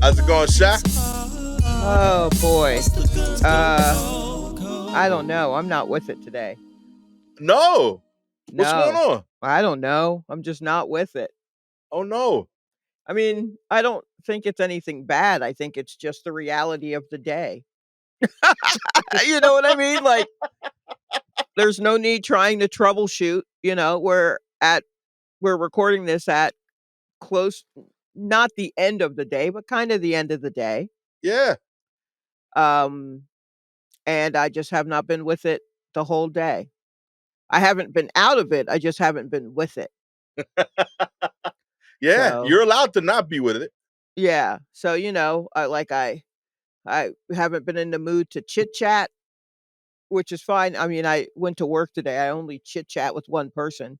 How's it going, Sha? Oh boy. Uh I don't know. I'm not with it today. No. What's going No. on? I don't know. I'm just not with it. Oh no. I mean, I don't think it's anything bad. I think it's just the reality of the day. You know what I mean? Like there's no need trying to troubleshoot, we're recording this at close not the end of the day, but kind of the end of the day. Yeah. Um and I just have not been with it the whole day. I haven't been out of it, I just haven't been with it. Yeah. So, You're allowed to not be with it. yeah. So, I haven't been in the mood to chit chat, which is fine. I mean, I went to work today, I only chit chat with one person.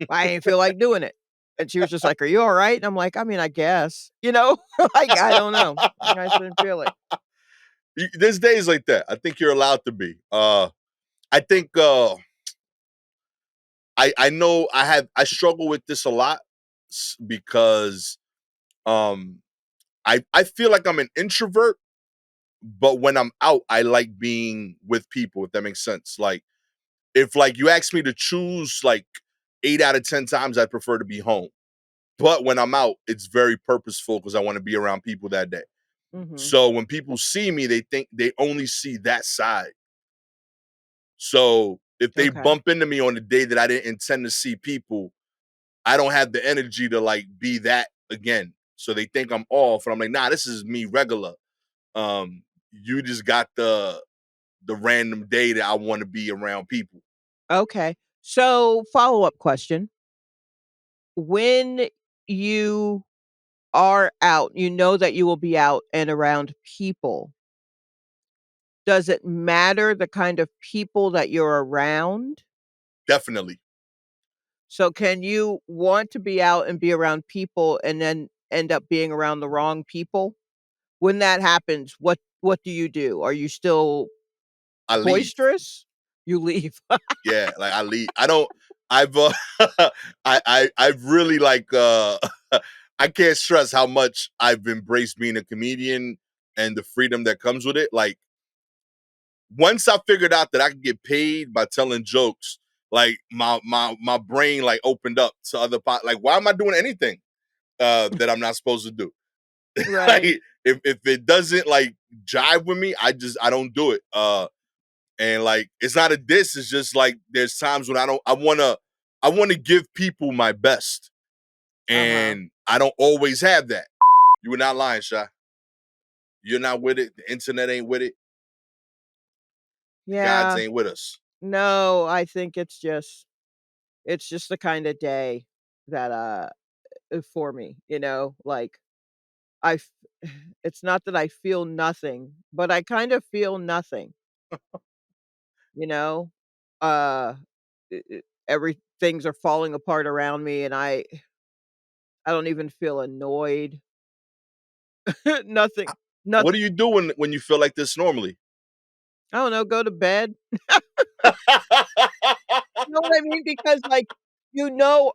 I didn't feel like doing it. And she was just like, "Are you alright?" And I'm like, "I mean, I guess." Like, I don't know. I just didn't feel it. There's days like that. I think you're allowed to be. I think I know I struggle with this a lot because um I feel like I'm an introvert, but when I'm out, I like being with people, if that makes sense. Like if like you ask me to choose like 8 out of 10 times, I prefer to be home. But when I'm out, it's very purposeful because I want to be around people that day. Mhm. So when people see me, they think they only see that side. So if they Okay. bump into me on the day that I didn't intend to see people, I don't have the energy to like be that again. So they think I'm off, and I'm like, nah, this is me regular. You just got the random day that I want to be around people. Okay. So, follow-up question. When you are out, you know that you will be out and around people. Does it matter the kind of people that you're around? Definitely. So can you want to be out and be around people and then end up being around the wrong people? When that happens, what do you do? Are you still I leave. boisterous? You leave. Yeah, like I leave. I don't. I've I've really like I can't stress how much I've embraced being a comedian and the freedom that comes with it. Like once I figured out that I could get paid by telling jokes, like my brain like opened up to other like why am I doing anything that I'm not supposed to do? Like Right. if it doesn't like jive with me, I don't do it. And like it's not a diss, it's just like there's times when I wanna give people my best. Uh-huh. And I don't always have that. You were not lying, Shy. You're not with it. The internet ain't with it. The gods Yeah. ain't with us. No, I think it's just the kind of day that for me, like I f- it's not that I feel nothing, but I kind of feel nothing, you know? Uh everything's are falling apart around me and I don't even feel annoyed. Nothing. What do Nothing. you do when you feel like this normally? I don't know, go to bed. You know what I mean? Because, like,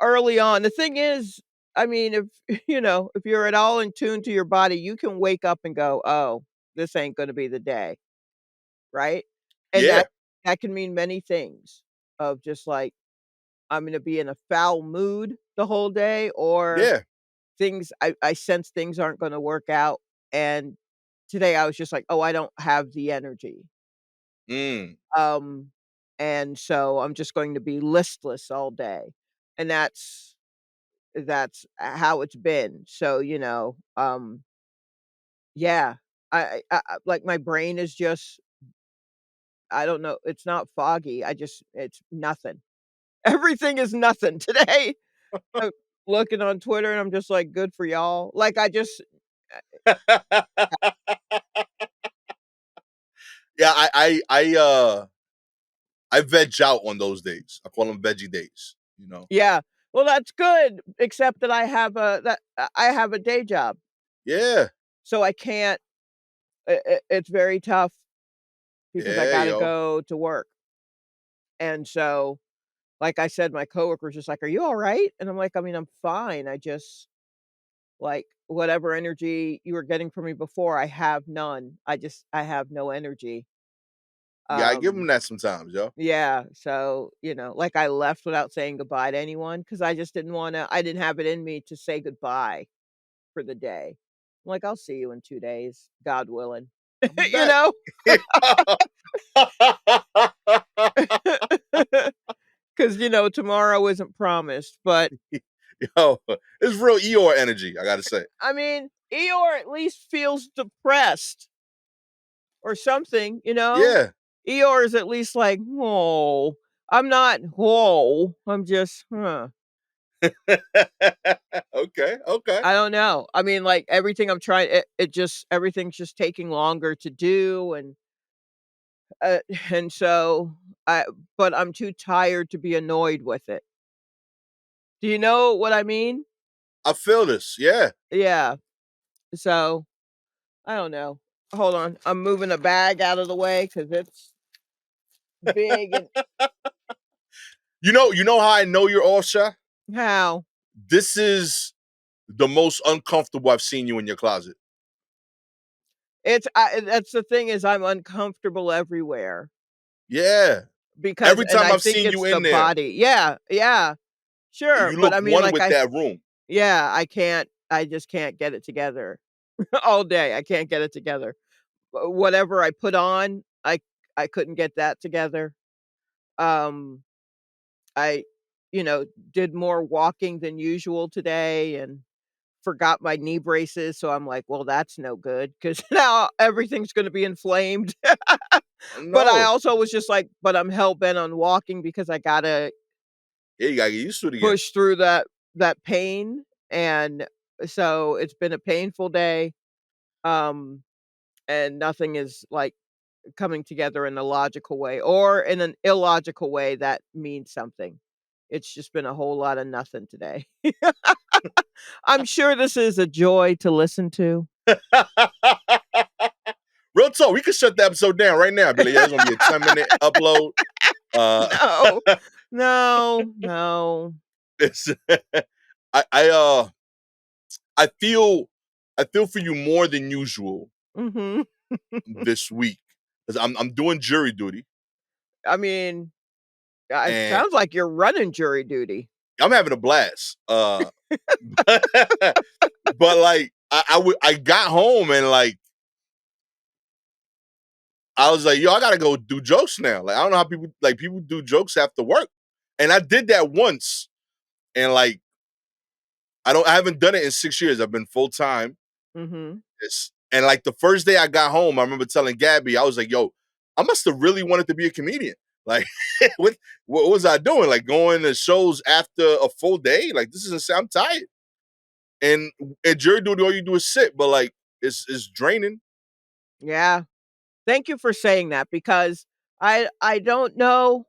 early on the thing is, I mean, if if you're at all in tune to your body, you can wake up and go, "Oh, this ain't gonna be the day," right? And Yeah, that can mean many things of just, like, I'm gonna be in a foul mood the whole day, or yeah. I sense things aren't gonna work out, and today I was just like, "Oh, I don't have the energy." Mm. Um, and so I'm just going to be listless all day, and that's how it's been. So, yeah, like, my brain is just I don't know, it's not foggy, it's nothing. Everything is nothing today. I'm looking on Twitter, and I'm just like, "Good for y'all." Like, Yeah, I veg out on those days. I call them veggie days, you know. yeah. Well, that's good, except that I have a day job, Yeah. so I can't it's very tough because I Yeah, gotta yo. go to work. And so, like I said, my coworker's just like, "Are you alright?" And I'm like, "I mean, I'm fine. I just, like, whatever energy you were getting from me before, I have none. I have no energy. Yeah, I give them Um, that sometimes, yo. yeah, so, like, I left without saying goodbye to anyone because I just I didn't have it in me to say goodbye for the day. I'm like, "I'll see you in 2 days, God willing." I'll be You back. know? Because tomorrow isn't promised, but, Yo, it's real Eeyore energy, I gotta say. I mean, Eeyore at least feels depressed or something, you know? Yeah. Eeyore is at least like, "Oh." I'm not, "Whoa." I'm just, "Huh." Okay, okay. I don't know. I mean, like, everything I'm trying it just everything's just taking longer to do, uh, and so I but I'm too tired to be annoyed with it. Do you know what I mean? I feel this, yeah. Yeah. So, I don't know. Hold on. I'm moving a bag out of the way because it's big and You know how I know you're off, Sha? how? This is the most uncomfortable I've seen you in your closet. That's the thing is I'm uncomfortable everywhere Yeah. because Every and time I I've think seen you it's the in there, body. Yeah, yeah. Sure, you but look I mean, one like, with that room. I just can't get it together. All day, I can't get it together. Whatever I put on, I couldn't get that together. Um, I, you know, did more walking than usual today and forgot my knee braces, so I'm like, "Well, that's no good because now everything's gonna be inflamed." But I No. also was just like, "But I'm hell bent on walking because I gotta Yeah, you gotta get used to it again. push through that pain," and so it's been a painful day, um, and nothing is, like, coming together in a logical way or in an illogical way that means something. It's just been a whole lot of nothing today. I'm sure this is a joy to listen to. Real talk, we could shut the episode down right now. Be like, yeah, it's gonna be a 10-minute upload. Uh No. No, no. it's I I uh I feel I feel for you more than usual Mhm. this week. Because I'm doing jury duty I mean, it and sounds like you're running jury duty. I'm having a blast. But like I got home and like I was like, yo, I gotta go do jokes now. Like I don't know how people do jokes after work. And I did that once and like I haven't done it in 6 years. I've been full time. Mhm. And like the first day I got home, I remember telling Gabby, I was like, yo, I must have really wanted to be a comedian. Like, what was I doing? Like going to shows after a full day? Like, this isn't, I'm tired. And at jury duty, all you do is sit, but like, it's draining. Yeah. Thank you for saying that because I don't know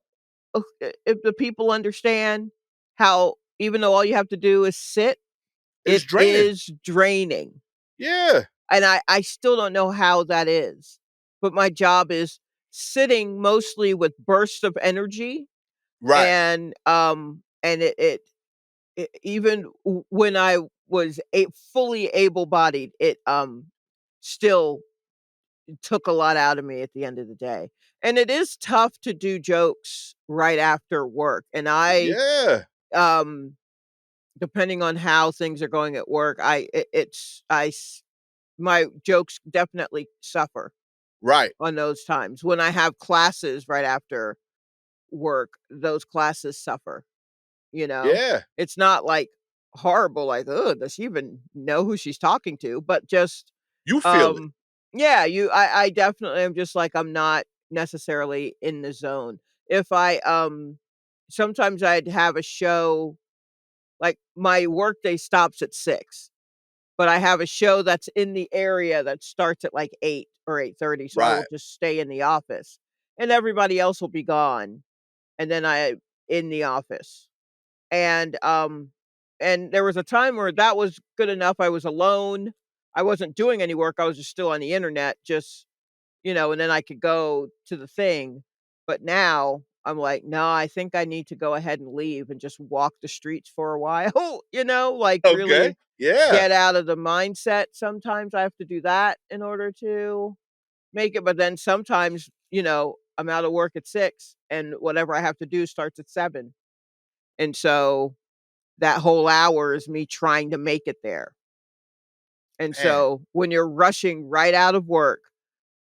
if the people understand how even though all you have to do is sit, It's it draining. is draining. Yeah. And I still don't know how that is. But my job is sitting mostly with bursts of energy Right. and it even when I was fully able-bodied, it still took a lot out of me at the end of the day. And it is tough to do jokes right after work. And Yeah. um, depending on how things are going at work, my jokes definitely suffer Right. on those times. When I have classes right after work, those classes suffer, you know? Yeah. It's not like horrible, like, oh, does she even know who she's talking to?" But just, You feel it. um, yeah, I definitely am just like, I'm not necessarily in the zone. If sometimes I'd have a show like, my workday stops at 6, but I have a show that's in the area that starts at, like, 8 or 8:30, so I will Right. just stay in the office, and everybody else will be gone, and then I in the office. And there was a time where that was good enough, I was alone, I wasn't doing any work, I was just still on the internet, just and then I could go to the thing. But now I'm like, "No, I think I need to go ahead and leave and just walk the streets for a while," like, Okay. really Yeah. get out of the mindset. Sometimes I have to do that in order to make it, but then sometimes, I'm out of work at 6 and whatever I have to do starts at 7, and so that whole hour is me trying to make it there, and Man. so when you're rushing right out of work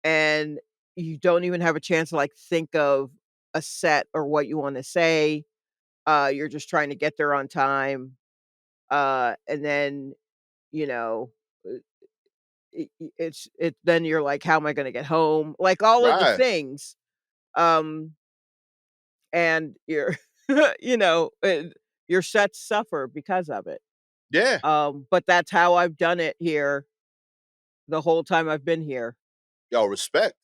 and you don't even have a chance to, like, think of a set or what you wanna say, you're just trying to get there on time, and then, you know, uh, then you're like, "How am I gonna get home?" Like, all of the Right. things, um, and you know, uh, your sets suffer because of it, Yeah. but that's how I've done it here the whole time I've been here, Yo, respect.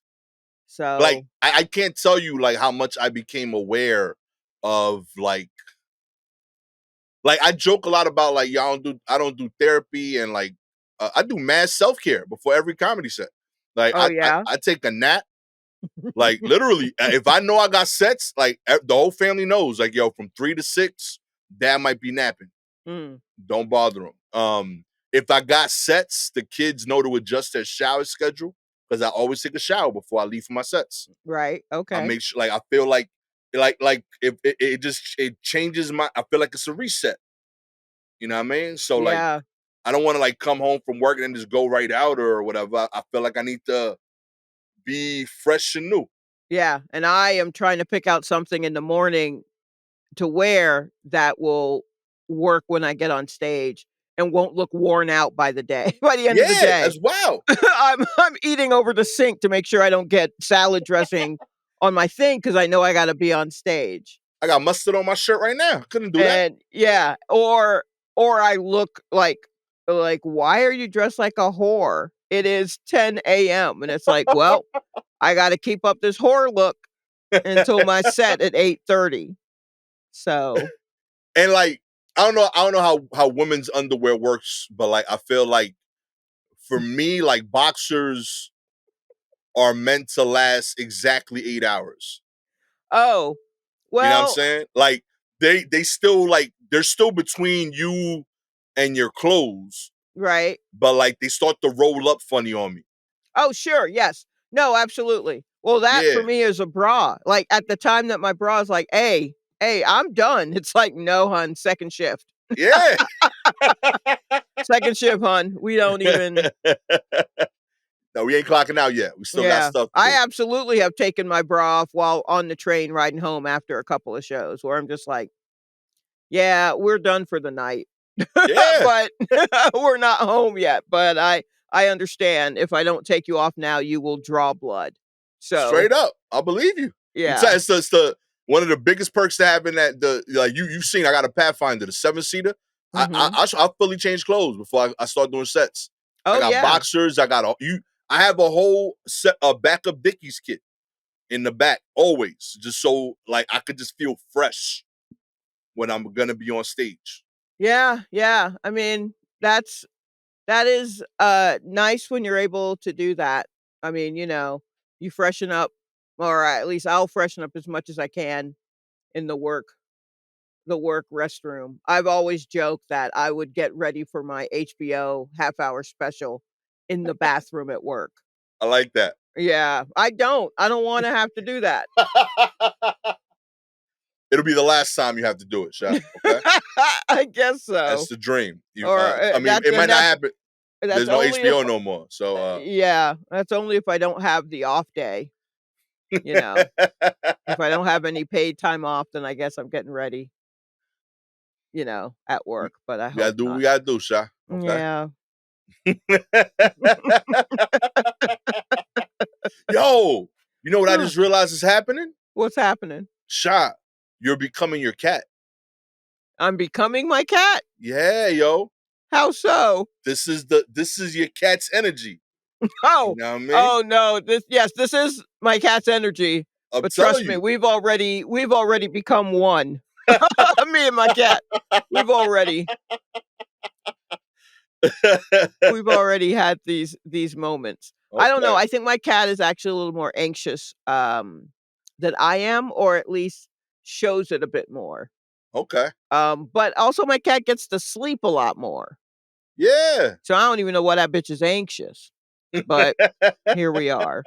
Like, so I can't tell you like how much I became aware of like I joke a lot about like y'all don't do I don't do therapy and like I do mad self-care before every comedy set. Like Oh, yeah? I take a nap. Like literally, if I know I got sets, like the whole family knows, like yo, from 3 to 6, dad might be napping. Mm, Don't bother them. If I got sets, the kids know to adjust their shower schedule because I always take a shower before I leave for my sets. right, I okay. make sure, like I feel like if it just it changes my. I feel like it's a reset. You know what I mean? So like, Yeah, I don't want to like come home from work and then just go right out or whatever. I feel like I need to be fresh and new. yeah, and I am trying to pick out something in the morning to wear that will work when I get on stage and won't look worn out by the day by the end of the Yeah, day. as well. I'm eating over the sink to make sure I don't get salad dressing on my thing because I know I gotta be on stage. I got mustard on my shirt right now. Couldn't do that. And yeah, or I look like, "Why are you dressed like a whore? It is 10 AM." And it's like, "Well, I gotta keep up this whore look until my set at 8:30." So, And like, I don't know how women's underwear works, but like, I feel like for me, like boxers are meant to last exactly 8 hours. oh, You know what I'm well, saying? Like they still like they're still between you and your clothes, right. but like they start to roll up funny on me. Oh, sure, yes. No, absolutely. Well, that for Yeah, me is a bra. Like, at the time that my bra is like, hey, I'm done." It's like, "No, hun, second shift. yeah. Second shift, hun. We don't even." No, we ain't clocking out yet. We still got Yeah. stuff to I do. absolutely have taken my bra off while on the train riding home after a couple of shows where I'm just like, "Yeah, we're done for the night." Yeah, But we're not home yet, but I understand if I don't take you off now, you will draw blood. So, straight up. I believe you. I'm yeah. telling it's the one of the biggest perks to having that the like you've seen. I got a Pathfinder, the 7 seater. Mhm. I fully change clothes before I start doing sets. I Oh, got yeah. boxers. I got a you. I have a whole set a backup Dickies kit in the back always, just so like I could just feel fresh when I'm gonna be on stage. Yeah, yeah. I mean, that is, nice when you're able to do that. I mean, you freshen up, or at least I'll freshen up as much as I can in the work restroom. I've always joked that I would get ready for my HBO half-hour special in the bathroom at work. I like that. Yeah, I don't wanna have to do that. It'll be the last time you have to do it, Sha. Okay, I guess that's so, the dream. You, or, I mean, that's it might and not that's happen. that's There's no only if HBO no more, so yeah, that's only if I don't have the off day, you know? If I don't have any paid time off, then I guess I'm getting ready, at we work, but I we gotta hope do what not. we gotta do, Sha. Okay. Yeah. Yo, you know what I just realized is happening? What's happening? Sha, you're becoming your cat. I'm becoming my cat? Yeah, yo. How so? This is your cat's energy. You Oh, know what I mean? oh, no, this is my cat's energy, I'm but telling trust me, you. we've already become one. Me and my cat. We've already we've already had these moments. I don't know, Okay. I think my cat is actually a little more anxious, than I am, or at least shows it a bit more. Okay. But also my cat gets to sleep a lot more. Yeah. So I don't even know why that bitch is anxious. But here we are.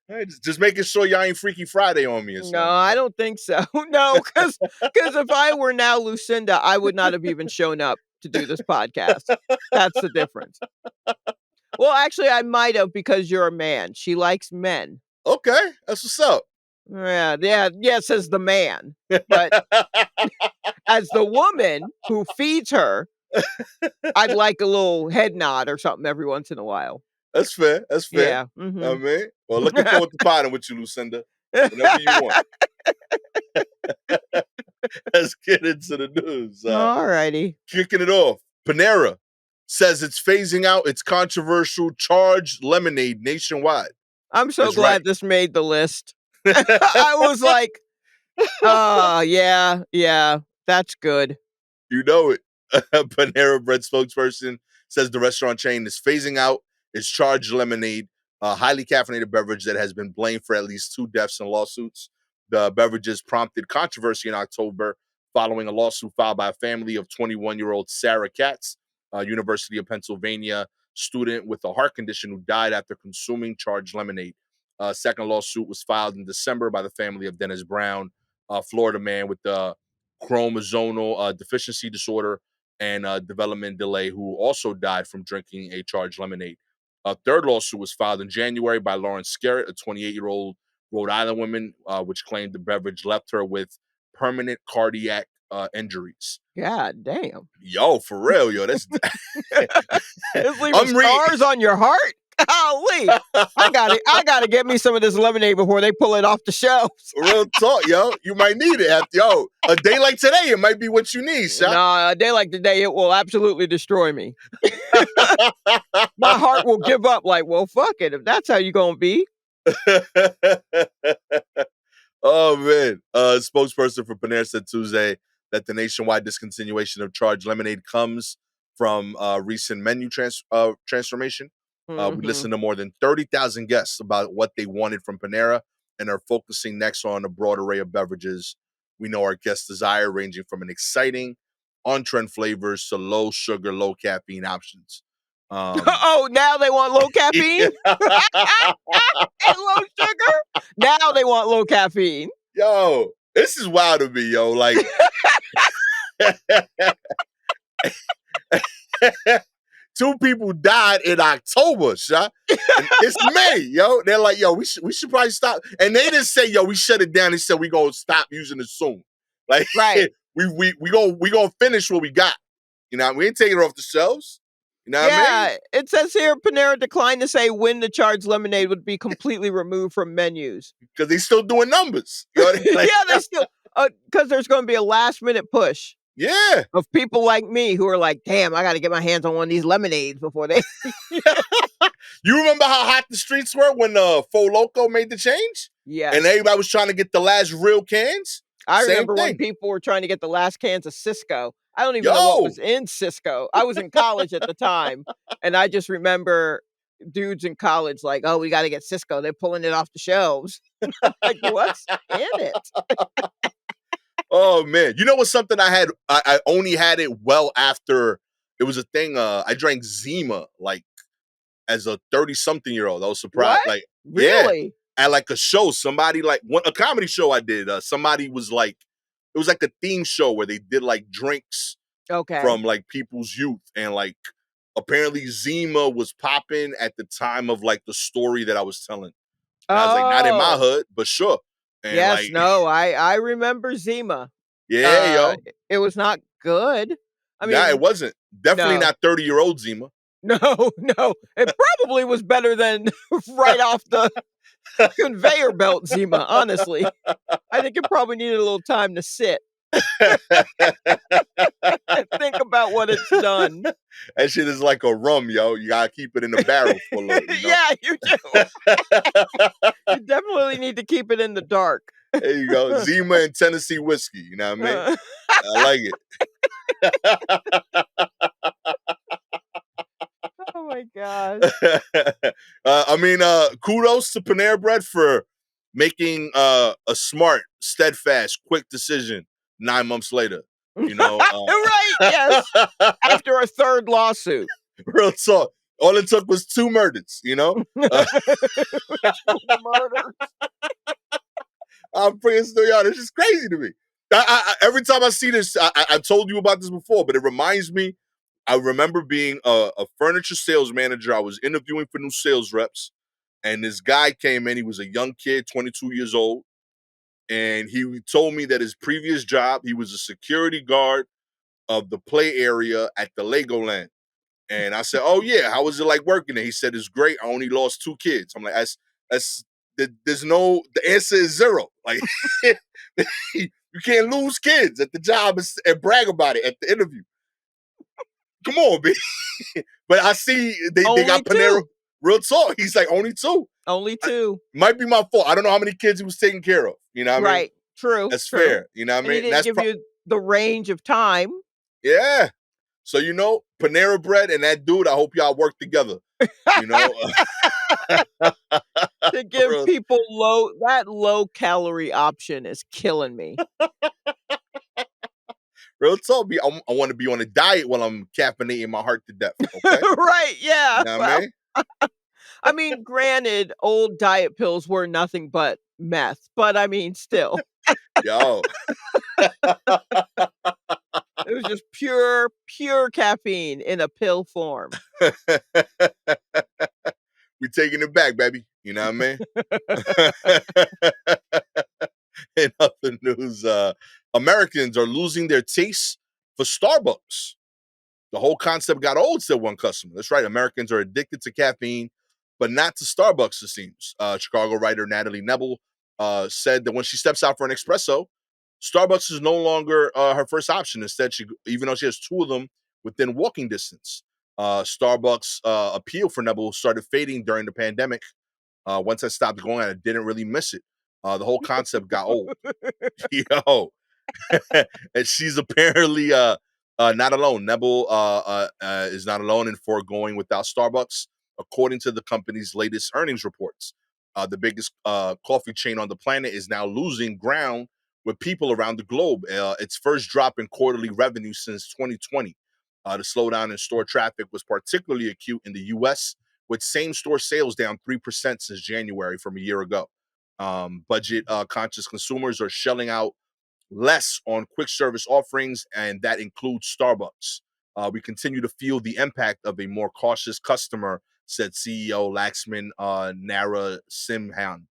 Hey, just making sure y'all ain't Freaky Friday on me or No, something. I don't think so. No, because if I were now Lucinda, I would not have even shown up to do this podcast. That's the difference. Well, actually, I might have because you're a man. She likes men. Okay, that's what's up. Yeah, yeah, yeah, says the man. But as the woman who feeds her, I'd like a little head nod or something every once in a while. That's fair. That's fair. Yeah, I mhm. mean, well, looking forward to potting with you, Lucinda. Whenever you want. Let's get into the news. Alrighty. Kicking it off. Panera says it's phasing out its controversial charged lemonade nationwide. I'm so That's right. glad this made the list. I was like, "Oh, yeah, yeah, that's good." You know it. Panera Bread spokesperson says the restaurant chain is phasing out its charged lemonade, a highly caffeinated beverage that has been blamed for at least 2 deaths in lawsuits. The beverages prompted controversy in October following a lawsuit filed by a family of 21-year-old Sarah Katz, a University of Pennsylvania student with a heart condition who died after consuming charged lemonade. A second lawsuit was filed in December by the family of Dennis Brown, a Florida man with the chromosomal deficiency disorder and development delay, who also died from drinking a charged lemonade. A third lawsuit was filed in January by Lauren Skerritt, a 28-year-old Rhode Island woman, which claimed the beverage left her with permanent cardiac injuries. God damn. Yo, for real, yo, that's It's leaving I'm reading. scars on your heart? Golly. I gotta get me some of this lemonade before they pull it off the shelves. Real talk, yo. You might need it. Yo, a day like today, it might be what you need, Shop. Nah, a day like today, it will absolutely destroy me. My heart will give up like, "Well, fuck it, if that's how you gonna be." Oh man, spokesperson for Panera said Tuesday that the nationwide discontinuation of charged lemonade comes from recent menu transformation. We Mhm. listened to more than 30,000 guests about what they wanted from Panera and are focusing next on a broad array of beverages we know our guests desire, ranging from an exciting on-trend flavors to low sugar, low caffeine options. Oh, now they want low caffeine? And low sugar? Now they want low caffeine. Yo, this is wild to me, yo. Like, two people died in October, Sha. And it's May, yo. They're like, yo, we should probably stop. And they didn't say, yo, we shut it down. They said we gonna stop using it soon. Like, Right. we gonna finish what we got. You know, we ain't taking it off the shelves. You know what I mean? Yeah, it says here Panera declined to say when the charged lemonade would be completely removed from menus. Because they still doing numbers. You know, like, Yeah, they still because there's gonna be a last minute push yeah. of people like me who are like, "Damn, I gotta get my hands on one of these lemonades before they." You remember how hot the streets were when Fo Loco made the change? And Yes. everybody was trying to get the last real cans? I Same remember when thing. people were trying to get the last cans of Cisco. I don't even know what Yo, was in Cisco. I was in college at the time, and I just remember dudes in college like, "Oh, we gotta get Cisco. They're pulling it off the shelves." Like, what's in it? oh man. You know what's something I only had it well after it was a thing. I drank Zima like as a 30-something-year-old. I was surprised. What? Like, yeah. Really? At like a show, somebody like a comedy show I did. Somebody was like, it was like a theme show where they did like drinks Okay. from like people's youth. And like apparently Zima was popping at the time of like the story that I was telling. And I was like, not in my Oh. hood, but sure. And Yes, like, no, I remember Zima. yeah, yo. It was not good. I Nah, it mean, wasn't. Definitely no. not 30-year-old Zima. No, no. It probably was better than right off the conveyor belt Zima, honestly. I think it probably needed a little time to sit and think about what it's done. That shit is like a rum, yo. You gotta keep it in the barrel for a little, you know. Yeah, you do. You definitely need to keep it in the dark. There you go. Zima and Tennessee whiskey. You know what I mean? Uh, I like oh my gosh. it. I mean, kudos to Panera Bread for making a smart, steadfast, quick decision 9 months later. You know, Right, yes. After a third lawsuit. real talk. All it took was 2 murders. Uh, 2 murders. I'm bringing still y'all. This is crazy to me. Every time I see this, I told you about this before, but it reminds me. I remember being a furniture sales manager. I was interviewing for new sales reps, and this guy came in. He was a young kid, 22 years old, and he told me that his previous job, he was a security guard of the play area at the Legoland. And I said, "Oh yeah, how was it like working there?" He said, "It's great. I only lost 2 kids." I'm like, "That's there's no the answer is zero. Like you can't lose kids at the job and brag about it at the interview. Come on, baby." But I see they Only got Panera. 2. Real talk. He's like only 2. Only 2. Might be my fault. I don't know how many kids he was taking care of. You know what I mean? Right. True, That's true. fair. You know what I And he mean? didn't That's give you the range of time yeah. So Panera Bread and that dude. I hope y'all work together. You know, to give real, people low calorie option is killing me. real talk. I want to be on a diet while I'm caffeinating my heart to death. Okay, Right, you yeah. know what I Well, mean? I mean, granted, old diet pills were nothing but meth, but I mean, still, Yo, it was just pure caffeine in a pill form. we taking it back, baby. You know what I mean? In other news, Americans are losing their taste for Starbucks. The whole concept got old, said one customer. That's right. Americans are addicted to caffeine, but not to Starbucks, it seems. Chicago writer Natalie Nebel said that when she steps out for an espresso, Starbucks is no longer her first option. Instead, even though she has 2 of them within walking distance, Starbucks appeal for Nebel started fading during the pandemic. Once I stopped going, I didn't really miss it. The whole concept got old. Yo, and she's apparently not alone. Nebel is not alone in foregoing without Starbucks, according to the company's latest earnings reports. The biggest coffee chain on the planet is now losing ground with people around the globe. Its first drop in quarterly revenue since 2020. The slowdown in store traffic was particularly acute in the U.S., with same-store sales down 3% since January from a year ago. Budget conscious consumers are shelling out less on quick service offerings, and that includes Starbucks. We continue to feel the impact of a more cautious customer, said CEO Laxman Nara Simhan.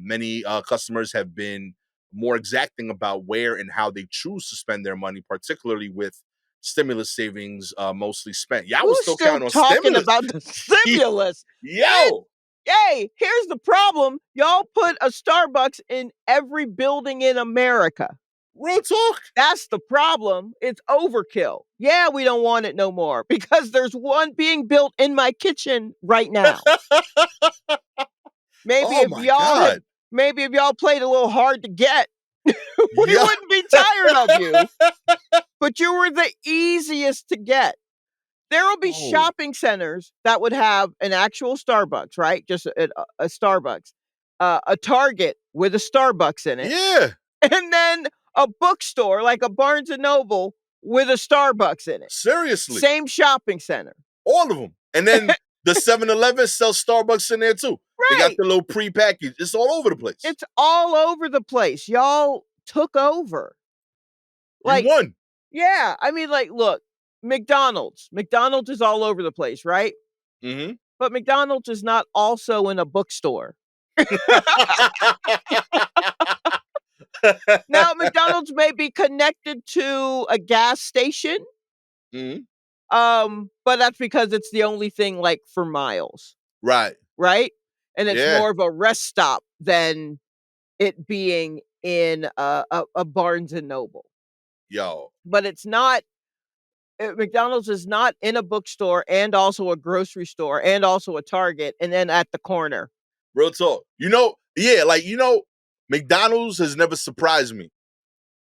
Many customers have been more exacting about where and how they choose to spend their money, particularly with stimulus savings mostly spent. Y'all was Who's still still counting on talking stimulus. about the stimulus? Man, Yo, hey, here's the problem. Y'all put a Starbucks in every building in America. real talk. That's the problem. It's overkill. Yeah, we don't want it no more because there's one being built in my kitchen right now. Maybe Oh if my y'all had God. maybe if y'all played a little hard to get, we Yeah. wouldn't be tired of you, but you were the easiest to get. There will be Oh, shopping centers that would have an actual Starbucks, right? Just a Starbucks, a Target with a Starbucks in it, yeah. and then a bookstore like a Barnes& and Noble with a Starbucks in it. Seriously. Same shopping center. All of them. And then the 7-Eleven sells Starbucks in there too. They got Right. the little pre-package. It's all over the place. It's all over the place. Y'all took over. You Like, won. yeah, I mean, like, look, McDonald's. McDonald's is all over the place, right? Hmm. But McDonald's is not also in a bookstore. Now, McDonald's may be connected to a gas station, Hmm. but that's because it's the only thing, like, for miles, Right. right? And it's Yeah. more of a rest stop than it being in a Barnes& and Noble. Yo. But it's not McDonald's is not in a bookstore and also a grocery store and also a Target and then at the corner. Real talk. Yeah, McDonald's has never surprised me.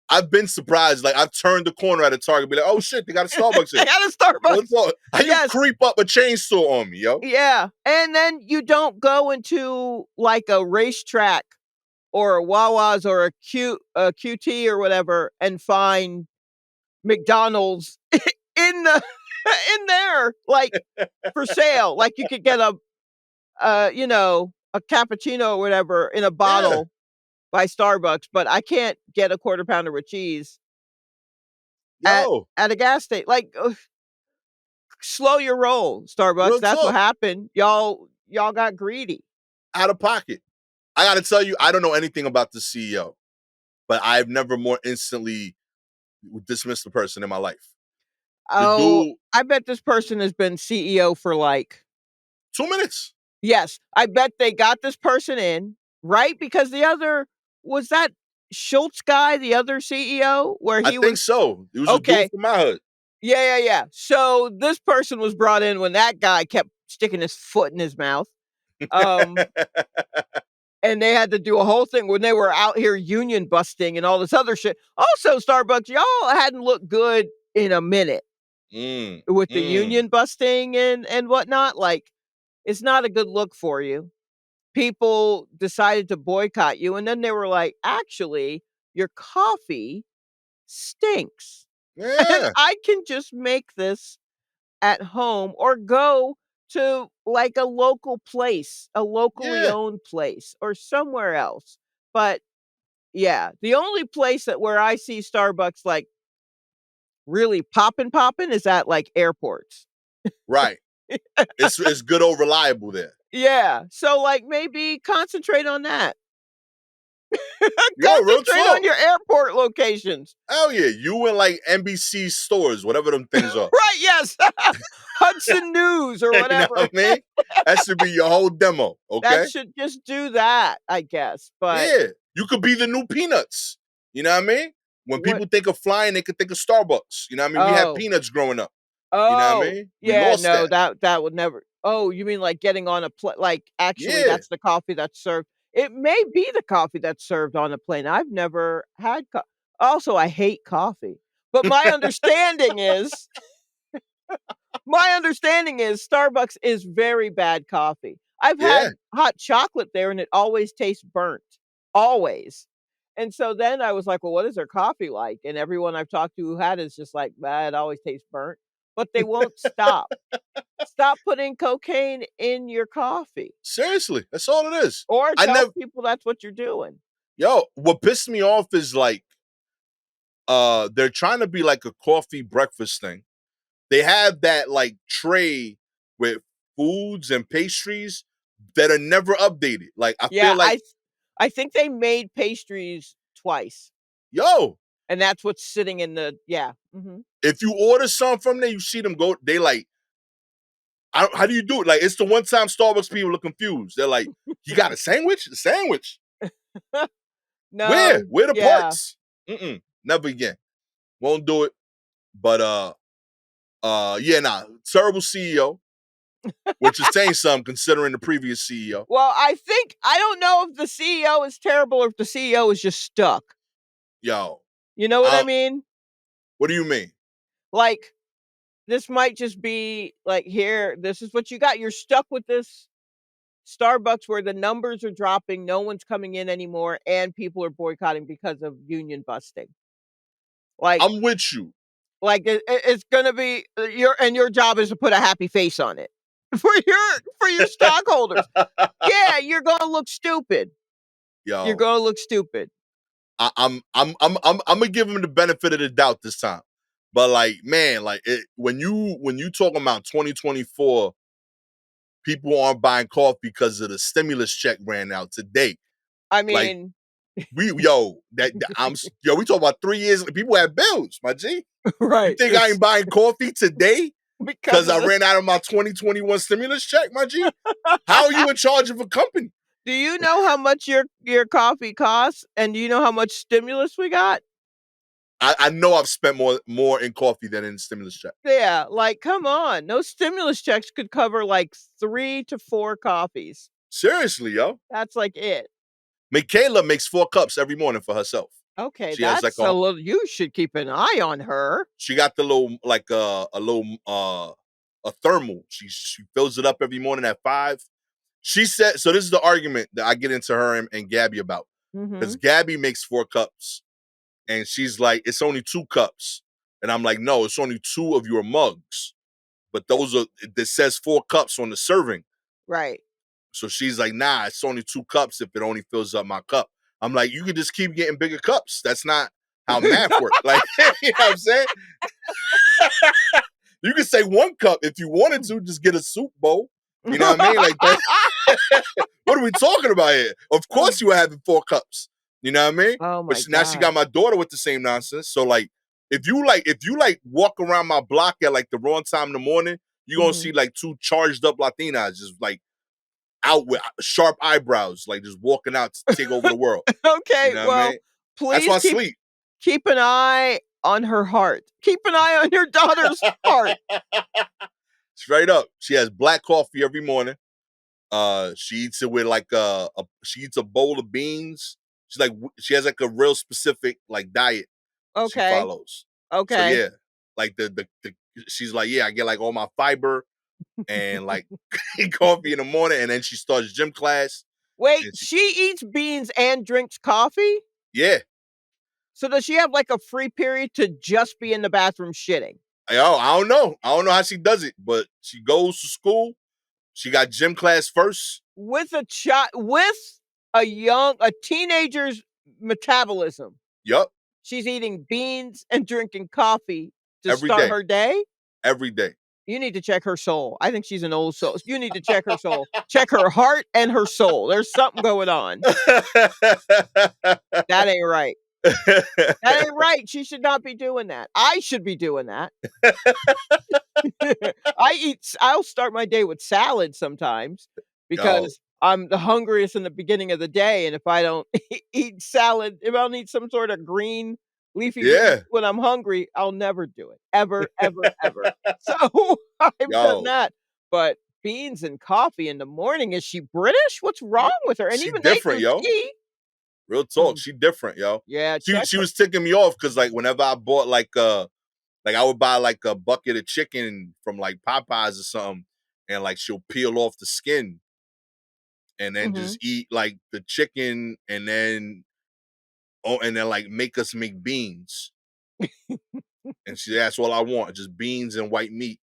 I've been surprised. Like I've turned the corner at a Target, be like, oh shit, they got a Starbucks I here. got a Starbucks. How you Yes. creep up a chain store on me, yo? Yeah. And then you don't go into like a racetrack or a Wawa's or a QT or whatever and find McDonald's in the in there, like, for sale. Like, you could get a cappuccino or whatever in a Yeah, bottle by Starbucks, but I can't get a quarter pounder with cheese at yo, at a gas station. Like, slow your roll, Starbucks. real That's what talk, happened. Y'all got greedy. out of pocket. I got to tell you, I don't know anything about the CEO, but I've never more instantly dismissed a person in my life. The Oh, dude, I bet this person has been CEO for, like, 2 minutes. yes, I bet they got this person in, right? Because the other was that Schultz guy, the other CEO, where I he think was so. It was a dude okay. from my hood. Yeah. So this person was brought in when that guy kept sticking his foot in his mouth. Um, and they had to do a whole thing when they were out here union busting and all this other shit. Also, Starbucks, y'all hadn't looked good in a minute mm, with the mm, union busting and whatnot. Like, it's not a good look for you. People decided to boycott you, and then they were like, "Actually, your coffee stinks, and yeah, I can just make this at home or go to, like, a local place, a locally yeah, owned place, or somewhere else." But, yeah, the only place that where I see Starbucks, like, really poppin' is at, like, airports. right. It's good old reliable there. Yeah, so, like, maybe concentrate on that. Yo, real Concentrate on talk. your airport locations. Hell yeah, you in like NBC stores, whatever them things are. Right, yes. Hudson News or You know whatever. what I mean? That should be your whole demo, That okay? should just do that, I guess, but Yeah, you could be the new Peanuts. You know what I mean? When what people think of flying, they could think of Starbucks. You know what I mean? We had oh, peanuts growing up. You know what I oh, mean? We yeah, lost no, that. that would never oh, you mean like getting on a plane? Like, actually, Yeah. that's the coffee that's served it may be the coffee that's served on a plane. I've never had also, I hate coffee, but my understanding is Starbucks is very bad coffee. I've Yeah. had hot chocolate there and it always tastes burnt, always. And so then I was like, "Well, what is their coffee like?" And everyone I've talked to who had it is just like, "Bah, it always tastes burnt." But they won't stop. Stop putting cocaine in your coffee Seriously, that's all it is. or I tell never people that's what you're doing. yo, what pissed me off is like they're trying to be like a coffee breakfast thing. They have that like tray with foods and pastries that are never updated. Like I Yeah, feel like, I think they made pastries twice, yo, and that's what's sitting in the yeah, mhm. if you order something from there, you see them go, they like, how do you do it? Like it's the one time Starbucks people are confused. They're like, you got a sandwich? A sandwich? Where? No, Where the yeah. parts? Mm-mm. Never again. Won't do it. But yeah, nah. Terrible CEO, which is saying something considering the previous CEO. Well, I don't know if the CEO is terrible or if the CEO is just stuck. Yo, You know what I uh, mean? what do you mean? Like, this might just be like, "Here, this is what you got. You're stuck with this Starbucks where the numbers are dropping, no one's coming in anymore, and people are boycotting because of union busting." Like I'm with you. it's gonna be your job is to put a happy face on it for your stockholders. Yeah, you're gonna look stupid. You're Yo, gonna look stupid. I'm gonna give him the benefit of the doubt this time. But like, man, like when you talking about 2024, people aren't buying coffee because of the stimulus check ran out today. I Like mean, we talk about 3 years. People have bills, my G. You right, think I it's ain't buying coffee today because because of I this. ran out of my 2021 stimulus check, my G? How are you in charge of a company? Do you know how much your coffee costs, and do you know how much stimulus we got? I know I've spent more in coffee than in stimulus check. Yeah, like, come on. Those stimulus checks could cover, like, 3 to 4 coffees. Seriously, yo. That's, like, it. Michaela makes 4 cups every morning for herself. Okay, She has like that's a little you should keep an eye on her. she got the little like a little a thermal. She fills it up every morning at 5. She said so this is the argument that I get into her and Gabby about. Because Mhm. Gabby makes 4 cups and she's like, it's only 2 cups. And I'm like, no, it's only 2 of your mugs. But those are that says 4 cups on the serving. Right. So she's like, nah, it's only 2 cups if it only fills up my cup. I'm like, you could just keep getting bigger cups. That's not how math works. Like, you know what I'm saying? You could say 1 cup if you wanted to, just get a soup bowl. You know what I mean? Like that. What are we talking about here? Of course you were having 4 cups. You know what I mean? Oh But my now she got god. my daughter with the same nonsense. So like, if you walk around my block at like the wrong time in the morning, you're gonna see Mhm. like 2 charged up Latinas just like out with sharp eyebrows, like just walking out to take over the world. You Okay, know what I well, mean? That's please why I sleep. keep an eye on her heart. Keep an eye on your daughter's heart. Straight up. She has black coffee every morning. She eats it with like she eats a bowl of beans. She's like she has like a real specific like diet she Okay. follows. So Okay. yeah, like the she's like, yeah, I get like all my fiber and like coffee in the morning, and then she starts gym class. Wait, And she she eats beans and drinks coffee? yeah. So does she have, like, a free period to just be in the bathroom shitting? I don't know. I don't know how she does it, but she goes to school. She got gym class first. With a teenager's metabolism, Yup. she's eating beans and drinking coffee to Every start day. her day? Every day. You need to check her soul. I think she's an old soul. You need to check her soul. Check her heart and her soul. There's something going on. That ain't right. That ain't right. She should not be doing that. I should be doing that. I'll start my day with salad sometimes Yo, because I'm the hungriest in the beginning of the day, and if I don't eat salad, if I don't eat some sort of green leafy greens yeah. when I'm hungry, I'll never do it. Ever, ever, ever. So, I've done Yo, that, but beans and coffee in the morning, is she British? What's wrong with her? And she even they different, do yo. tea. Real talk, Mm, she different, yo. yeah, She check she her. was ticking me off because like whenever I bought like I would buy like a bucket of chicken from like Popeyes or something, and like she'll peel off the skin and then Mhm. just eat like the chicken and then like make us make beans. And she that's all I want, just beans and white meat.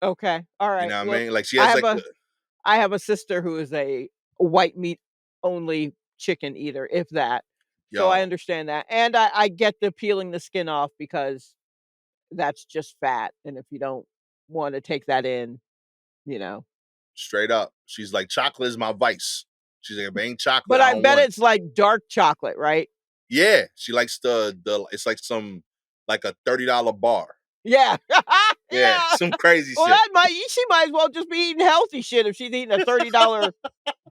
Okay, You alright. know what I Well, mean? Like she I has have like a I have a sister who is a white meat only chicken eater, if that. So I yo, understand that, and I get the peeling the skin off because that's just fat, and if you don't wanna take that in, you know. straight up. She's like, chocolate is my vice. She's like, if it ain't chocolate, But I I don't bet want it. it's like dark chocolate, right? Yeah, she likes the it's like some like a $30 bar. Yeah. Yeah, Yeah. some crazy Well, shit. she might as well just be eating healthy shit if she's eating a $30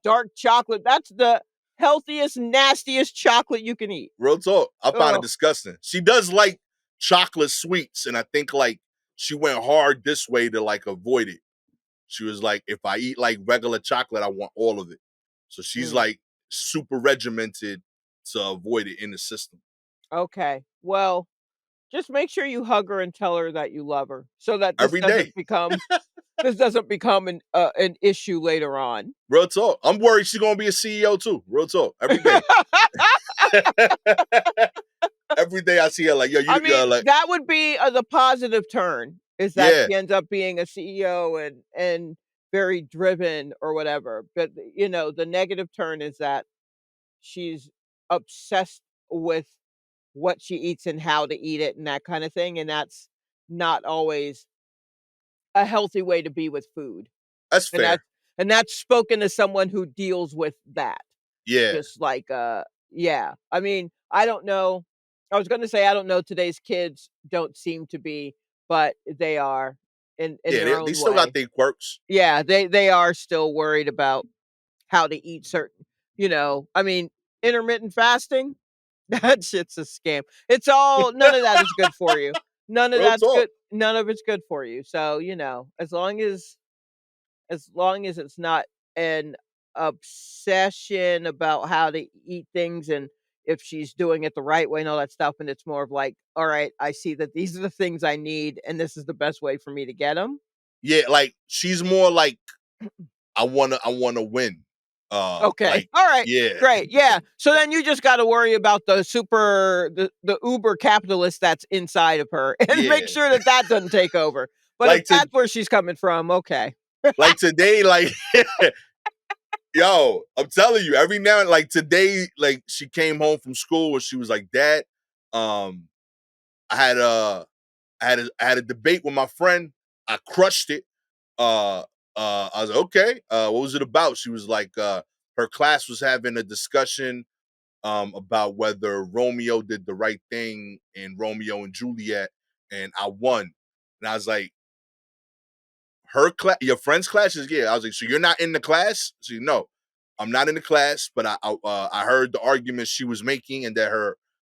dark chocolate. That's the healthiest, nastiest chocolate you can eat. Real talk. I find it Ugh. disgusting. She does like chocolate sweets, and I think like she went hard this way to like avoid it. She was like, if I eat like regular chocolate, I want all of it. So she's Mm. like super regimented to avoid it in the system. Okay. Well, just make sure you hug her and tell her that you love her so that Every day. this doesn't become an issue later on. Real talk. I'm worried she's gonna be a CEO too. Real talk. Every day. Every day I see her like, yo, I you're mean, like, that would be, the positive turn, is that yeah, she ends up being a CEO and very driven or whatever, but, the negative turn is that she's obsessed with what she eats and how to eat it and that kinda thing, and that's not always a healthy way to be with food. that's And fair. that's spoken as someone who deals with that. Yeah, Just like, yeah. I mean, I don't know. I was gonna say I don't know, today's kids don't seem to be, but they are in yeah, their they own still got way. their quirks. Yeah, they are still worried about how to eat certain I mean, intermittent fasting, that shit's a scam. It's all none of that is good for you. Real talk. None of it's good for you. So, as long as it's not an obsession about how to eat things, and if she's doing it the right way and all that stuff, and it's more of like, all right, I see that these are the things I need, and this is the best way for me to get them. Yeah, like she's more like I wanna win. Okay. Like All right. yeah, Great. Yeah. So then you just got to worry about the uber capitalist that's inside of her and make yeah. sure that that doesn't take over. But if Like to that's where she's coming from, okay. like today, like yo, I'm telling you, every now and like today, like she came home from school and she was like, "Dad, um, I had a I had a debate with my friend. I crushed it. Uh I was like, okay. What was it about? She was like, her class was having a discussion about whether Romeo did the right thing in Romeo and Juliet, and I won. And I was like, her class, your friend's class is yeah. I was like, so you're not in the class? She no, I'm not in the class, but I heard the argument she was making and that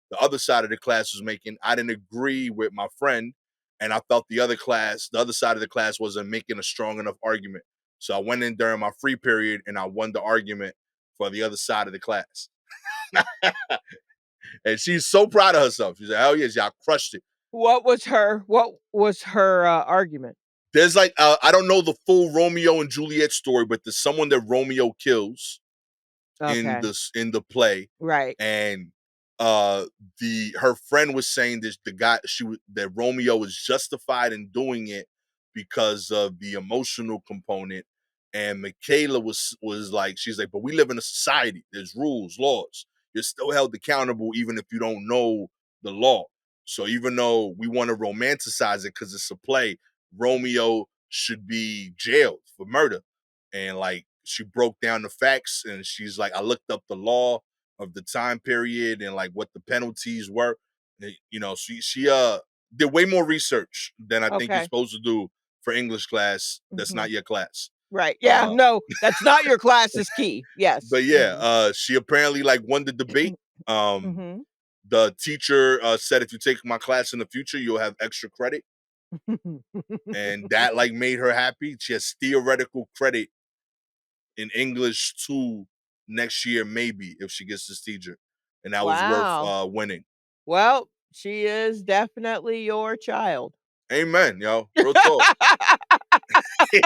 the other side of the class was making. I didn't agree with my friend, and I felt the other side of the class wasn't making a strong enough argument. So I went in during my free period and I won the argument for the other side of the class. And she's so proud of herself. She's like, hell yes, yeah, I crushed it. What was her argument? There's like I don't know the full Romeo and Juliet story, but there's someone that Romeo kills Okay. in the play, Right. and uh the her friend was saying this the guy she was that Romeo was justified in doing it because of the emotional component, and Michaela was like she's like, but we live in a society, there's rules, laws, you're still held accountable even if you don't know the law. So even though we want to romanticize it because it's a play, Romeo should be jailed for murder. And like she broke down the facts and she's like, I looked up the law of the time period and like what the penalties were. You know, she did way more research than I think you're Okay. supposed to do for English class. That's Hmm. not your class. Right. Yeah. Uh No, that's not your class is key. Yes. but yeah, she apparently like won the debate. Um Hmm. the teacher said if you take my class in the future, you'll have extra credit. And that like made her happy. She has theoretical credit in English 2 next year, maybe if she gets this teacher. And that was worth Wow. winning. Well, she is definitely your child. Amen, yo. Real talk.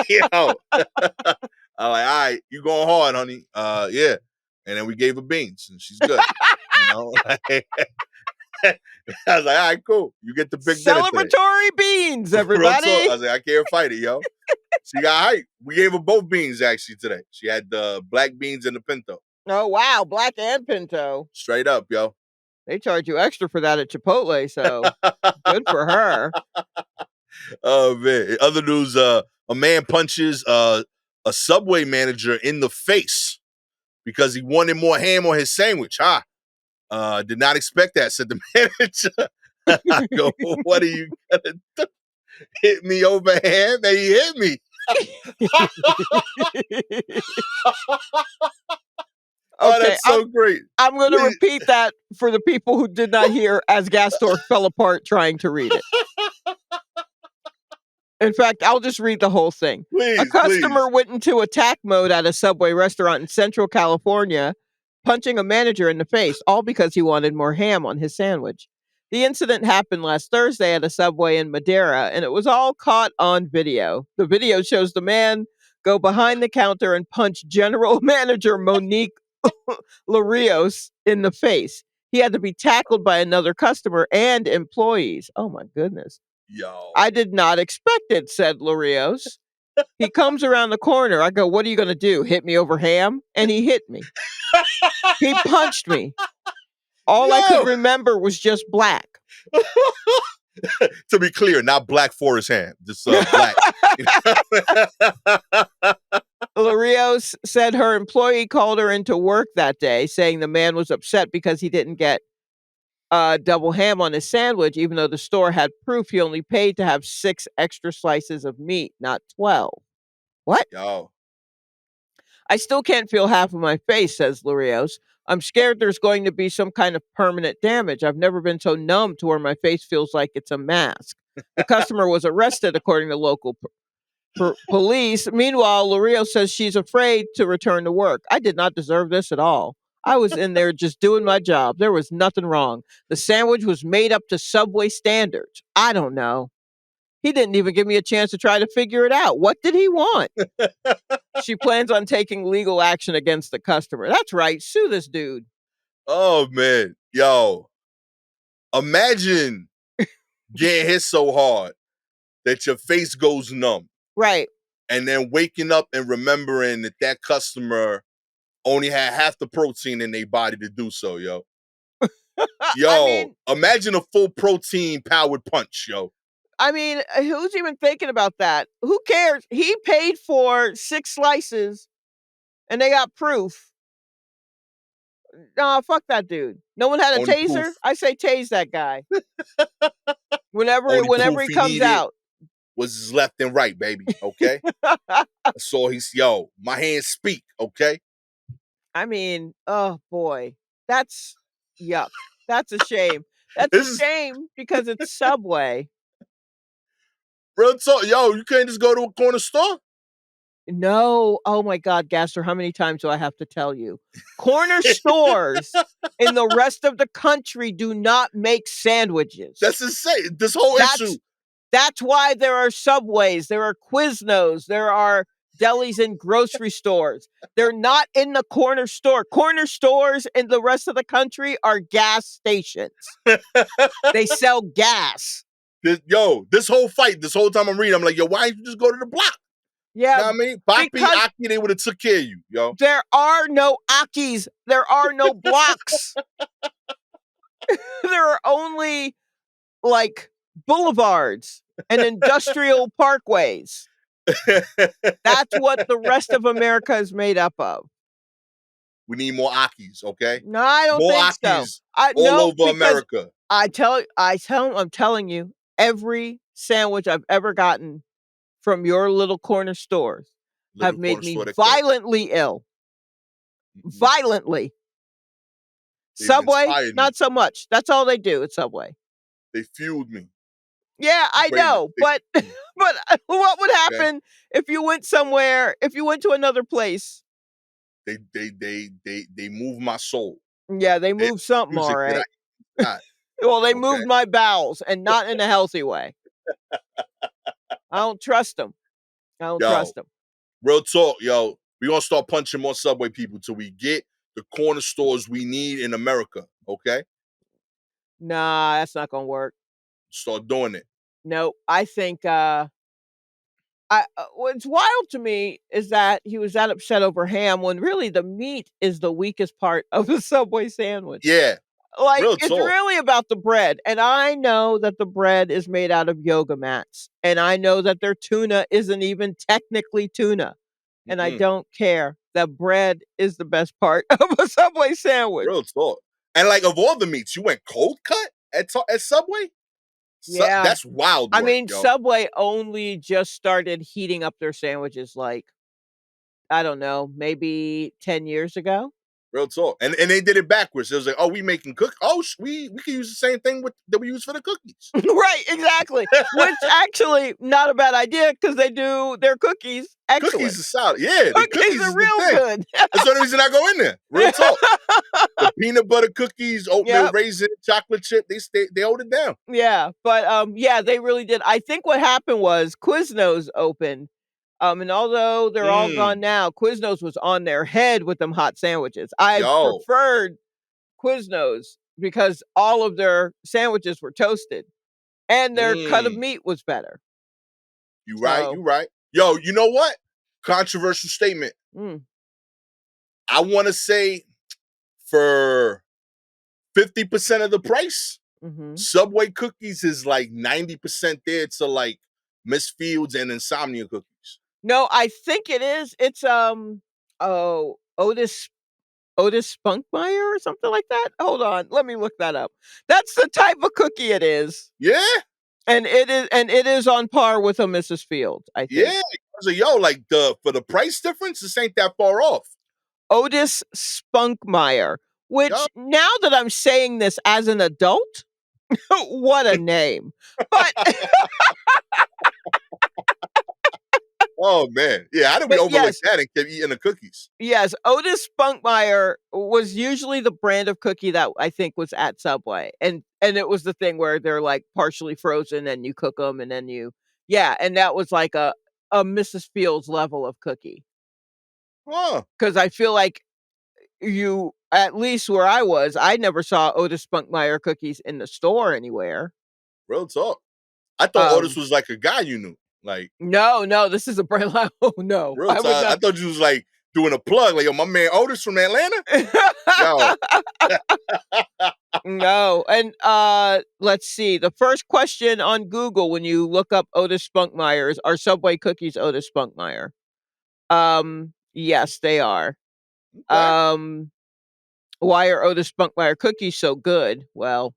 Yo. I'm like, all right, you going hard, honey. Yeah. And then we gave her beans and she's good. You know? I was like, all right, cool. You get the big dinner today. Celebratory beans, Real talk. I everybody. was like, I can't fight it, yo. She got hype. We gave her both beans actually today. She had the black beans and the pinto. Oh, wow. Black and pinto. Straight up, yo. They charge you extra for that at Chipotle, so good for her. Oh man. In other news, a man punches a Subway manager in the face because he wanted more ham on his sandwich. Huh? Did not expect that, said the manager. I go, what are you gonna do? Hit me over ham? And he hit me. Oh, Okay, that's so great. I'm gonna Please, repeat that for the people who did not hear as Gastor fell apart trying to read it. In fact, I'll just read the whole thing. A please, customer please. went into attack mode at a Subway restaurant in Central California, punching a manager in the face, all because he wanted more ham on his sandwich. The incident happened last Thursday at a Subway in Madera, and it was all caught on video. The video shows the man go behind the counter and punch General Manager Monique Larios in the face. He had to be tackled by another customer and employees. Oh my goodness. Yo. I did not expect it, said Larios. He comes around the corner. I go, what are you going to do? Hit me over ham? And he hit me. He punched me. All I could Yo. remember was just black. To be clear, not black forest ham, just black. Larios said her employee called her into work that day, saying the man was upset because he didn't get double ham on his sandwich, even though the store had proof he only paid to have 6 extra slices of meat, not 12. What? Yo. I still can't feel half of my face, says Larios. I'm scared there's going to be some kind of permanent damage. I've never been so numb to where my face feels like it's a mask. The customer was arrested, according to local police. Meanwhile, Larios says she's afraid to return to work. I did not deserve this at all. I was in there just doing my job. There was nothing wrong. The sandwich was made up to Subway standards. I don't know. He didn't even give me a chance to try to figure it out. What did he want? She plans on taking legal action against the customer. That's right. Sue this dude. Oh man, yo, imagine getting hit so hard that your face goes numb, Right. and then waking up and remembering that that customer only had half the protein in their body to do so, yo. I Yo, mean, imagine a full protein powered punch, yo. who's even thinking about that? Who cares? He paid for 6 slices and they got proof. Nah, fuck that dude. No one had a Only proof, taser. I say tase that guy whenever only whenever proof he he comes needed out. was his left and right, baby. Okay. So he's yo, my hands speak, okay? Oh boy, that's yuck. That's a shame. That's a This is shame because it's Subway. real talk. Yo, you can't just go to a corner store. No, oh my God, Gastor, how many times do I have to tell you? Corner stores in the rest of the country do not make sandwiches. That's insane. This whole issue. That's that's why there are Subways, there are Quiznos, there are delis and grocery stores. They're not in the corner store. Corner stores in the rest of the country are gas stations. They sell gas. This whole fight, this whole time I'm reading, I'm like, yo, why didn't you just go to the block? Yeah, Know what I mean? Papi, because Aki, they would have took care of you, yo. there are no Akis. There are no blocks. There are only like boulevards and industrial parkways. That's what the rest of America is made up of. We need more Akis, okay? No, I don't More think so. Akis I all no, over because America. I'm telling you, every sandwich I've ever gotten from your little corner stores have Little made corner me store that could. violently ill. Mm-mm. Violently. They've Subway, inspired me. not so much. That's all they do at Subway. They fueled me. Yeah, I Greatness. know, but but what would Okay? happen if you went somewhere, if you went to another place? They move my soul. Yeah, they They moved something, music that alright. I got, Well, they okay? moved my bowels and not in a healthy way. I don't trust them. I don't Yo, trust them. real talk, yo. We gonna start punching more Subway people till we get the corner stores we need in America, okay? Nah, that's not gonna work. Start doing it. No, I think, what's wild to me is that he was that upset over ham when really the meat is the weakest part of the Subway sandwich. Yeah, Like, real it's talk. really about the bread, and I know that the bread is made out of yoga mats, and I know that their tuna isn't even technically tuna, and I Mm-mm. don't care. The bread is the best part of a Subway sandwich. Real talk. And like of all the meats, you went cold cut at Subway? Yeah. That's wild I work, mean, yo. Subway only just started heating up their sandwiches, like, I don't know, maybe 10 years ago? Real talk. And they did it backwards. It was like, oh, we making cook. Oh, we can use the same thing that we use for the cookies. Right, exactly, which actually not a bad idea because they do their cookies excellent. Cookies is solid. Yeah, the Cookies cookies are is the real thing. good. That's the only reason I go in there. Real talk. The peanut butter cookies, oatmeal Yep. raisin, chocolate chip, they hold it down. Yeah, but, yeah, they really did. I think what happened was Quiznos opened, and although they're all gone Mm, now, Quiznos was on their head with them hot sandwiches. I yo. preferred Quiznos because all of their sandwiches were toasted and their cut of Mm, meat was better. you right, So, you right. Yo, you know what? Controversial statement. mm, I want to say for 50% of the price, mhm. Subway cookies is like 90% there to like Miss Fields and Insomnia cookies. No, I think it is. It's, Otis Spunkmeyer or something like that? Hold on, let me look that up. That's the type of cookie it is. Yeah, And it is on par with a Mrs. Fields, I think. yeah. So yo, like for the price difference, this ain't that far off. Otis Spunkmeyer, Yo, which now that I'm saying this as an adult, what a name. But Oh man, yeah. How did we But overlook yes, that and keep eating the cookies? yes, Otis Spunkmeyer was usually the brand of cookie that I think was at Subway, and it was the thing where they're, like, partially frozen and you cook them, and then you yeah, and that was like a Mrs. Fields level of cookie. Huh? Because I feel like you at least where I was, I never saw Otis Spunkmeyer cookies in the store anywhere. Real talk. I thought Otis Um, was like a guy you knew. Like no, no, this is a brand oh, no, real I would talk. I not thought you was like doing a plug. Like, yo, my man Otis from Atlanta. Yo. No, and, let's see, the first question on Google when you look up Otis Spunkmeyer is, "Are Subway cookies Otis Spunkmeyer?" Yes, they are. Okay. Um, why are Otis Spunkmeyer cookies so good? Well,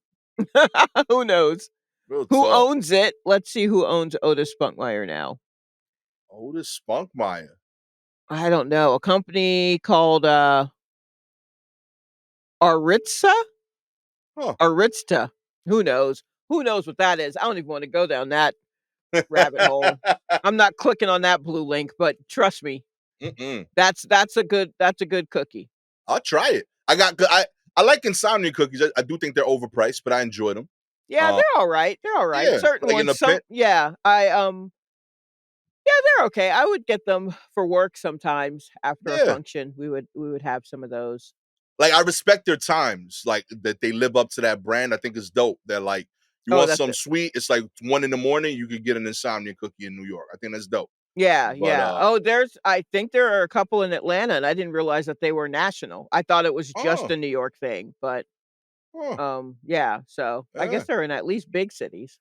who knows? Real Who talk. owns it? Let's see who owns Otis Spunkmeyer now. Otis Spunkmeyer. I don't know, a company called, Aritza? Huh. Aritza. Who knows? Who knows what that is? I don't even wanna go down that rabbit hole. I'm not clicking on that blue link, but trust me, Mm-mm. that's a good cookie. I'll try it. I like insomnia cookies. I do think they're overpriced, but I enjoy them. Yeah, Uh, they're alright, they're alright. yeah, Certain like in ones, a some pint. yeah, yeah, they're okay. I would get them for work sometimes after a Yeah, function. We would have some of those. like I respect their times, like that they live up to that brand. I think it's dope. They're like, you Oh, want that's some it. sweet? It's like 1 in the morning. You could get an insomnia cookie in New York. I think that's dope. Yeah, But yeah. Oh, I think there are a couple in Atlanta, and I didn't realize that they were national. I thought it was just oh, a New York thing, but, oh, yeah, so I guess yeah, they're in at least big cities.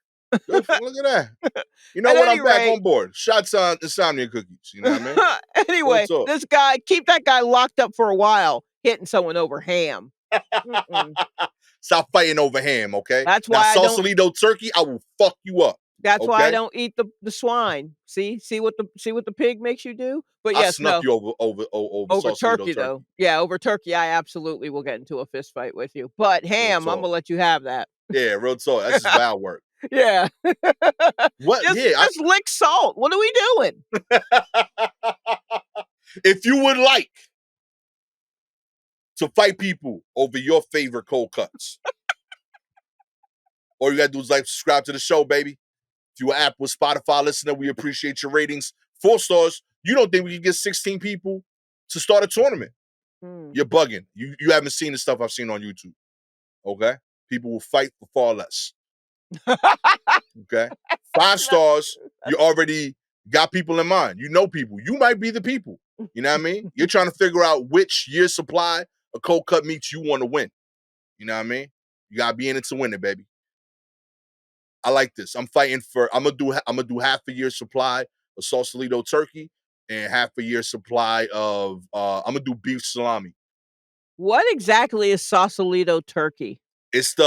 look at that. You know At what? any I'm back rate on board. Shots on insomnia cookies. You know what I mean? Real anyway, talk. this guy keep that guy locked up for a while, hitting someone over ham. Mm-mm. Stop fighting over ham, okay? That's Now, why I don't Sausalito turkey, I will fuck you up, that's why I okay? don't eat the swine. See what the pig makes you do? But I yes, snuck no, you over over Sausalito turkey, though. turkey. Yeah, over turkey, I absolutely will get into a fist fight with you. But Real ham, Imma talk. let you have that. Yeah, real talk. That's just vile work. Yeah. What? Yeah. Just lick salt. What are we doing? If you would like to fight people over your favorite cold cuts, all you gotta do is like subscribe to the show, baby. If you're an Apple Spotify listener, we appreciate your ratings. 4 stars. You don't think we can get 16 people to start a tournament? Mm. You're bugging. You haven't seen the stuff I've seen on YouTube. Okay? People will fight for far less. Okay? Five No. stars, you already got people in mind. You know people. You might be the people. You know what I mean? You're trying to figure out which year supply of cold cut meats you want to win. You know what I mean? You gotta be in it to win it, baby. I like this. I'm fighting for. I'm gonna do half a year supply of Sausalito turkey and half a year supply of. I'm gonna do beef salami. What exactly is Sausalito turkey? It's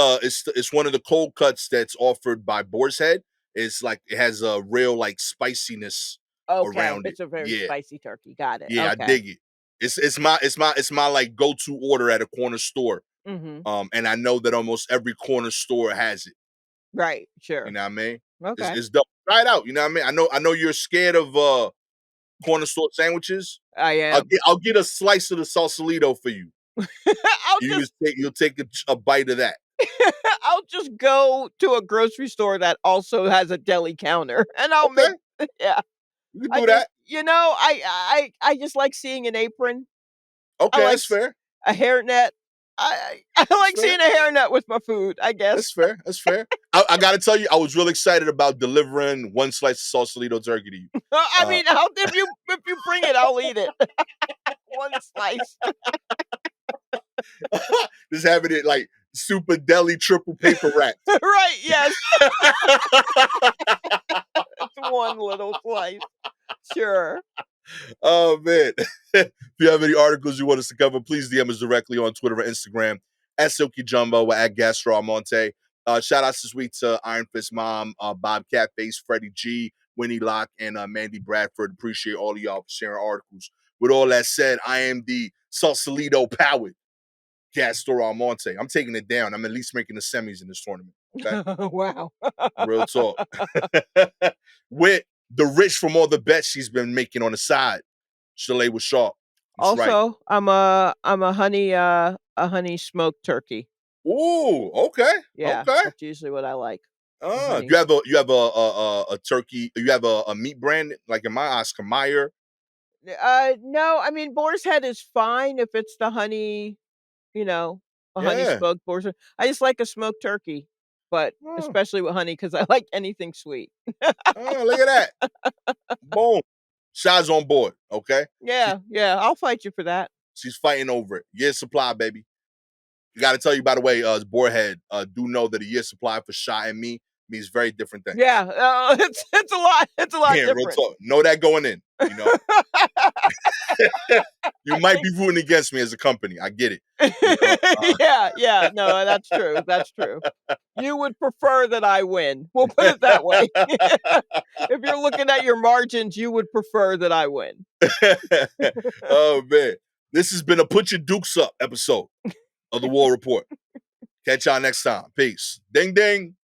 one of the cold cuts that's offered by Boar's Head. It's like it has a real like spiciness Okay, around it. it's a very Yeah, spicy turkey. Got it. yeah, I Okay. dig it. It's my like go to order at a corner store. Mhm. And I know that almost every corner store has it. Right. You Sure. know what I mean? Okay. It's dope. Try it out. You know what I mean? I know you're scared of corner store sandwiches. I I'll am. get I'll get a slice of the Sausalito for you. I'll You just just you'll take a bite of that. I'll just go to a grocery store that also has a deli counter, and I'll make Okay, yeah. you can I do just that. I just like seeing an apron. I Okay, like that's fair. a hairnet. I That's like fair. seeing a hairnet with my food, I guess. That's fair. That's fair. I got to tell you, I was real excited about delivering one slice of Sausalito turkey to you. I Uh, mean, how if you bring it, I'll eat it. One slice. just having it like super deli triple paper wrapped. Right, yes. It's one little slice. Sure. Oh man! If you have any articles you want us to cover, please DM us directly on Twitter or Instagram at Silky Jumbo or at Gastor Almonte. Shout outs this week to Iron Fist Mom, Bob Catface, Freddie G, Winnie Locke, and Mandy Bradford. Appreciate all of y'all for sharing articles. With all that said, I am the Sausalito powered Gastor Almonte. I'm taking it down. I'm at least making the semis in this tournament. Okay, Wow. real talk. With the rich from all the bets she's been making on the side. Shalewa Sharpe. That's right. Also, I'm a honey smoked turkey. Ooh, okay, Yeah, okay. that's usually what I like. A honey. You have a turkey. You have a meat brand like in my Oscar Mayer. No, I mean, boar's head is fine if it's the honey, you know, a honey Yeah. smoked boar's head. I just like a smoked turkey, but Oh, especially with honey because I like anything sweet. look at that. Boom. Shaw's on board. Okay. She, Yeah, yeah, I'll fight you for that. she's fighting over it. Year supply, baby. You got to tell you, by the way, Boarhead, do know that a year supply for Shaw and me means very different things. Yeah, it's a lot Yeah, real different. talk. Know that going in. You know, you I might think be rooting against me as a company. I get it. You know, Yeah, yeah, no, that's true, that's true. You would prefer that I win. We'll put it that way. If you're looking at your margins, you would prefer that I win. oh man, this has been a Put Your Dukes Up episode of the War Report. Catch y'all next time. Peace. Ding ding.